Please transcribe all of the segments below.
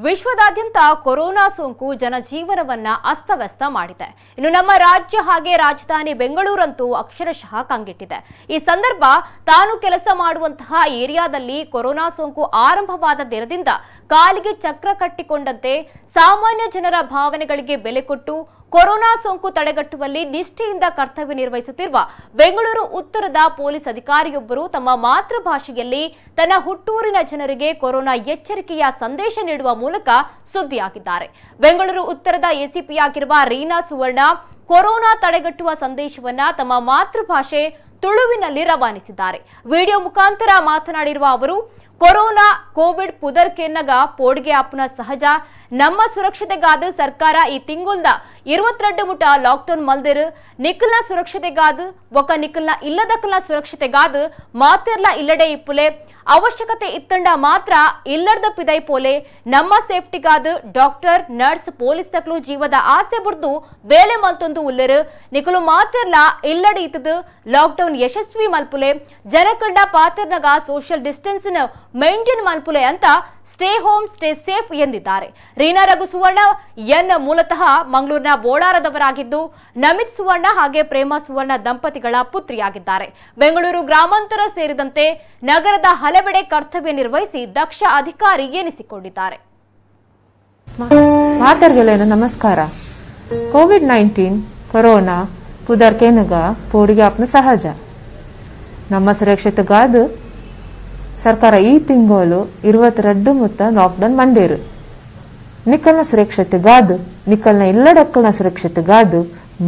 ವಿಶ್ವದಾದ್ಯಂತ ಕೊರೋನಾ ಸೋಂಕು ಜನಜೀವನವನ್ನ ಅಸ್ತವ್ಯಸ್ತ ಮಾಡಿದೆ. ಇನ್ನು ನಮ್ಮ ರಾಜ್ಯ ಹಾಗೆ ರಾಜಧಾನಿ ಬೆಂಗಳೂರಂತೂ ಅಕ್ಷರಶಃ ಕಂಗೆಟ್ಟಿದೆ. ಈ ಸಂದರ್ಭ ತಾನು ಕೆಲಸ ಮಾಡುವಂತಹ ಏರಿಯಾದಲ್ಲಿ ಕೊರೋನಾ ಸೋಂಕು ಆರಂಭವಾದ ದಿನದಿಂದ ಕಾಲಿಗೆ ಚಕ್ರ ಕಟ್ಟಿಕೊಂಡಂತೆ ಸಾಮಾನ್ಯ ಜನರ ಭಾವನೆಗಳಿಗೆ ಬೆಲೆ ಕೊಟ್ಟು ಕೊರೋನಾ ಸೋಂಕು ತಡೆಗಟ್ಟುವಲ್ಲಿ ನಿಷ್ಠೆಯಿಂದ ಕರ್ತವ್ಯ ನಿರ್ವಹಿಸುತ್ತಿರುವ ಬೆಂಗಳೂರು ಉತ್ತರದ ಪೊಲೀಸ್ ಅಧಿಕಾರಿಯೊಬ್ಬರು ತಮ್ಮ ಮಾತೃಭಾಷೆಯಲ್ಲಿ ತನ್ನ ಹುಟ್ಟೂರಿನ ಜನರಿಗೆ ಕೊರೋನಾ ಎಚ್ಚರಿಕೆಯ ಸಂದೇಶ ನೀಡುವ ಮೂಲಕ ಸುದ್ದಿಯಾಗಿದ್ದಾರೆ. ಬೆಂಗಳೂರು ಉತ್ತರದ ಎಸಿಪಿಯಾಗಿರುವ ರೀನಾ ಸುವರ್ಣ ಕೊರೋನಾ ತಡೆಗಟ್ಟುವ ಸಂದೇಶವನ್ನ ತಮ್ಮ ಮಾತೃಭಾಷೆ ತುಳುವಿನಲ್ಲಿ ರವಾನಿಸಿದ್ದಾರೆ. ವಿಡಿಯೋ ಮುಖಾಂತರ ಮಾತನಾಡಿರುವ ಅವರು, ಕೊರೋನಾ ಕೋವಿಡ್ ಪುದರ್ಕೆನ್ನಗ ಪೋಡ್ಗೆ ಆಪ್ನ ಸಹಜ ನಮ್ಮ ಸುರಕ್ಷತೆಗಾದ ಸರ್ಕಾರ ಈ ತಿಂಗುಲ್ದ 22 ಮುಟ ಲಾಕ್ಡೌನ್ ಮಲ್ದಿರು ನಿಖಲ್ನ ಸುರಕ್ಷತೆಗಾದ ಒಕ್ಕ ನಿಖಲ್ನ ಇಲ್ಲದಕ್ಕಲ್ನ ಸುರಕ್ಷತೆಗಾದ ಮಾತೆರ್ಲ ಇಲ್ಲಡೆ ಇಪ್ಪುಲೆ ಅವಶ್ಯಕತೆ ಇತ್ತಂಡ ಮಾತ್ರ ಇಲ್ಲದ ಪಿದೈ ಪೋಲೆ ನಮ್ಮ ಸೇಫ್ಟಿಗಾದ ಡಾಕ್ಟರ್ ನರ್ಸ್ ಪೊಲೀಸ್ ತಕ್ಲು ಜೀವದ ಆಸೆ ಬುಡ್ದು ಬೇಲೆ ಮಲ್ತೊಂದು ಉಲ್ಲೆರು ನಿಖಲು ಮಾತೆರ್ಲ ಇಲ್ಲಡೆ ಇತ್ತದು ಲಾಕ್ಡೌನ್ ಯಶಸ್ವಿ ಮಲ್ಪುಲೆ ಜನಕಂಡ ಪಾತೆರ್ನಗ ಸೋಷಿಯಲ್ ಡಿಸ್ಟೆನ್ಸ್ ಮೇಂಟೈನ್ ಮಲ್ಪುಲೆ ಅಂತ ಸ್ಟೇ ಹೋಮ್ ಸ್ಟೇ ಸೇಫ್ ಎಂದಿದ್ದಾರೆ. ರೀನಾ ರಘು ಸುವರ್ಣ ಎನ್ ಮೂಲತಃ ಮಂಗಳೂರಿನ ಬೋಳಾರದವರಾಗಿದ್ದು ನಮಿತ್ ಸುವರ್ಣ ಹಾಗೆ ಪ್ರೇಮ ಸುವರ್ಣ ದಂಪತಿಗಳ ಪುತ್ರಿಯಾಗಿದ್ದಾರೆ. ಬೆಂಗಳೂರು ಗ್ರಾಮಾಂತರ ಸೇರಿದಂತೆ ನಗರದ ಹಲವೆಡೆ ಕರ್ತವ್ಯ ನಿರ್ವಹಿಸಿ ದಕ್ಷ ಅಧಿಕಾರಿ ಎನಿಸಿಕೊಂಡಿದ್ದಾರೆ. ನಮಸ್ಕಾರ. ಕೋವಿಡ್-19 ಕೊರೋನಾ ಪುದರ್ಕೆನಗ ಪೋಡಿಗೆ ಆಪ್ನ ಸಹಜ ನಮ್ಮ ಸುರಕ್ಷತೆಗಾದ ಸರ್ಕಾರ ಈ ತಿಂಗಳು 22 ಮುತ್ತ ಲಾಕ್ಡೌನ್ ಮಂಡೇರು ನಿಕ್ಕಲ್ನ ಸುರಕ್ಷತೆಗಾದು ನಿಕ್ಕಲ್ನ ಇಲ್ಲಡಕ್ಕಲ್ನ ಸುರಕ್ಷತೆಗಾದು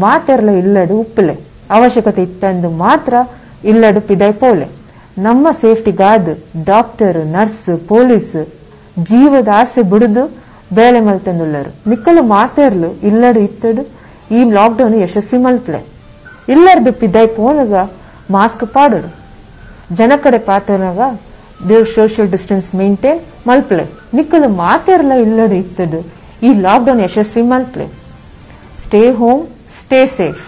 ಮಾತೆರ್ಲ ಇಲ್ಲಡು ಉಪ್ಪಲೆ ಅವಶ್ಯಕತೆ ಇತ್ತಂದು ಮಾತ್ರ ಇಲ್ಲಡು ಪಿದೈ ಪೋಲೆ ನಮ್ಮ ಸೇಫ್ಟಿಗಾದು ಡಾಕ್ಟರ್ ನರ್ಸ್ ಪೊಲೀಸ್ ಜೀವದ ಆಸೆ ಬಿಡುದು ಬೇಳೆ ಮಲ್ತಂದುಳ್ಳರು ನಿಕ್ಕಲು ಮಾತೆರ್ಲು ಇಲ್ಲಡು ಇತ್ತಡು ಈ ಲಾಕ್ಡೌನ್ ಯಶಸ್ವಿ ಮಲ್ಪಲೆ ಇಲ್ಲರ್ದು ಪಿದೈ ಪೋಲಗ ಮಾಸ್ಕ್ ಪಾಡೋಡು ಜನಕಡೆ ಪಾತನಾಗ ಸೋಷಿಯಲ್ ಡಿಸ್ಟೆನ್ಸ್ ಮೇಂಟೈನ್ ಮಲ್ಪಲೆ ನಿಕ್ಕಲು ಮಾತೆರ್ಲ ಇಲ್ಲಡು ಇತ್ತದು ಈ ಲಾಕ್ಡೌನ್ ಯಶಸ್ವಿ ಮಲ್ಪಲೆ ಸ್ಟೇ ಹೋಮ್ ಸ್ಟೇ ಸೇಫ್.